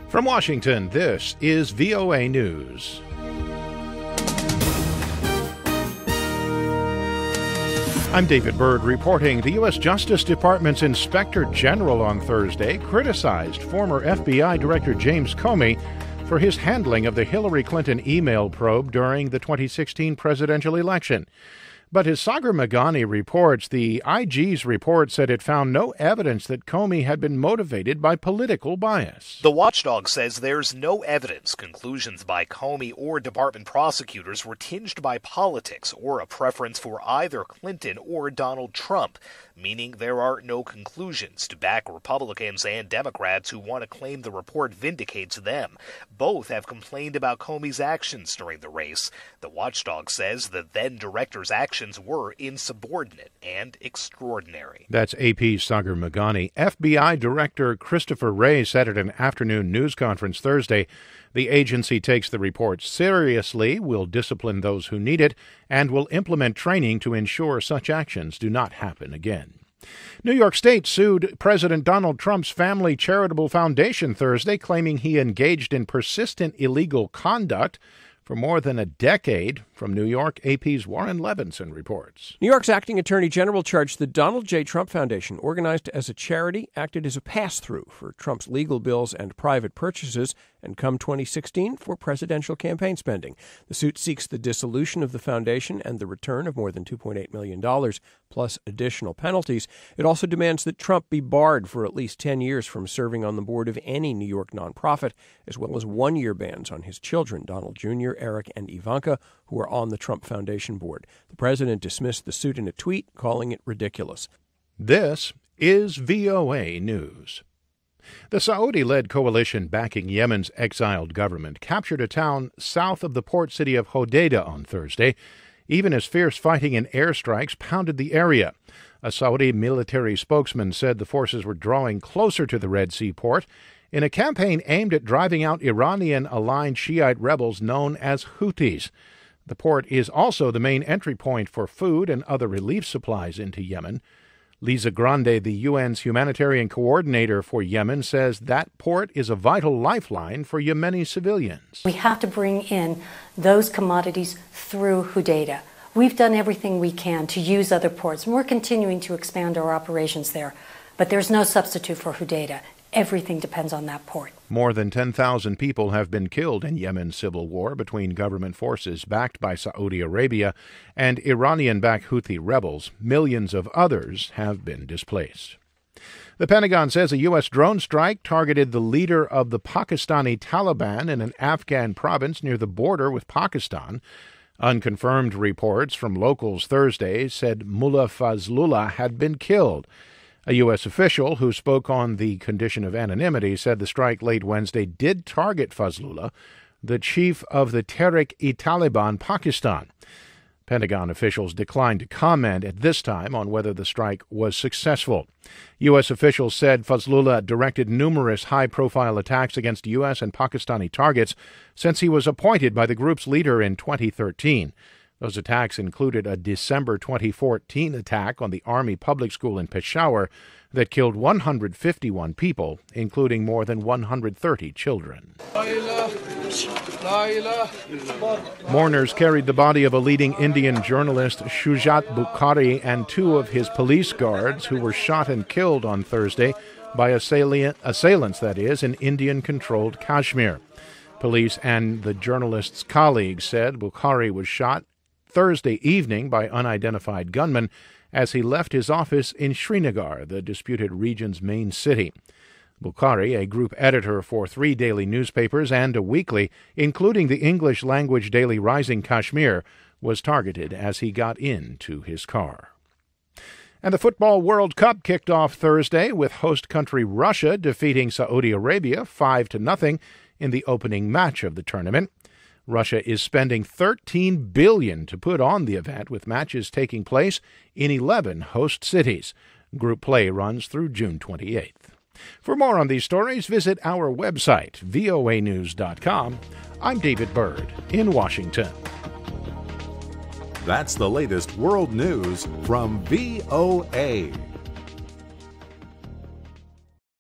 From Washington, this is VOA News. I'm David Byrd reporting. The U.S. Justice Department's Inspector General on Thursday criticized former FBI Director James Comey for his handling of the Hillary Clinton email probe during the 2016 presidential election. But as Sagar Meghani reports, the IG's report said it found no evidence that Comey had been motivated by political bias. The watchdog says there's no evidence conclusions by Comey or department prosecutors were tinged by politics or a preference for either Clinton or Donald Trump, meaning there are no conclusions to back Republicans and Democrats who want to claim the report vindicates them. Both have complained about Comey's actions during the race. The watchdog says the then-director's actions were insubordinate and extraordinary. That's AP's Sagar Meghani. FBI Director Christopher Wray said at an afternoon news conference Thursday the agency takes the report seriously, will discipline those who need it, and will implement training to ensure such actions do not happen again. New York State sued President Donald Trump's Family Charitable Foundation Thursday, claiming he engaged in persistent illegal conduct for more than a decade. From New York, AP's Warren Levinson reports. New York's acting attorney general charged the Donald J. Trump Foundation, organized as a charity, acted as a pass-through for Trump's legal bills and private purchases, and come 2016 for presidential campaign spending. The suit seeks the dissolution of the foundation and the return of more than $2.8 million, plus additional penalties. It also demands that Trump be barred for at least 10 years from serving on the board of any New York nonprofit, as well as one-year bans on his children, Donald Jr., Eric, and Ivanka, who are on the Trump Foundation board. The president dismissed the suit in a tweet, calling it ridiculous. This is VOA News. The Saudi-led coalition backing Yemen's exiled government captured a town south of the port city of Hodeidah on Thursday, even as fierce fighting and airstrikes pounded the area. A Saudi military spokesman said the forces were drawing closer to the Red Sea port in a campaign aimed at driving out Iranian-aligned Shiite rebels known as Houthis. The port is also the main entry point for food and other relief supplies into Yemen. Lisa Grande, the UN's humanitarian coordinator for Yemen, says that port is a vital lifeline for Yemeni civilians. We have to bring in those commodities through Hodeidah. We've done everything we can to use other ports, and we're continuing to expand our operations there. But there's no substitute for Hodeidah. Everything depends on that port. More than 10,000 people have been killed in Yemen's civil war between government forces backed by Saudi Arabia and Iranian-backed Houthi rebels. Millions of others have been displaced. The Pentagon says a U.S. drone strike targeted the leader of the Pakistani Taliban in an Afghan province near the border with Pakistan. Unconfirmed reports from locals Thursday said Mullah Fazlullah had been killed. A U.S. official who spoke on the condition of anonymity said the strike late Wednesday did target Fazlullah, the chief of the Tehrik-e-Taliban Pakistan. Pentagon officials declined to comment at this time on whether the strike was successful. U.S. officials said Fazlullah directed numerous high-profile attacks against U.S. and Pakistani targets since he was appointed by the group's leader in 2013. Those attacks included a December 2014 attack on the Army public school in Peshawar that killed 151 people, including more than 130 children. Mourners carried the body of a leading Indian journalist, Shujat Bukhari, and two of his police guards who were shot and killed on Thursday by assailants in Indian-controlled Kashmir. Police and the journalist's colleagues said Bukhari was shot Thursday evening by unidentified gunmen as he left his office in Srinagar, the disputed region's main city. Bukhari, a group editor for 3 daily newspapers and a weekly, including the English-language daily Rising Kashmir, was targeted as he got into his car. And the Football World Cup kicked off Thursday with host country Russia defeating Saudi Arabia 5-0 in the opening match of the tournament. Russia is spending $13 billion to put on the event, with matches taking place in 11 host cities. Group play runs through June 28th. For more on these stories, visit our website, voanews.com. I'm David Byrd in Washington. That's the latest world news from VOA.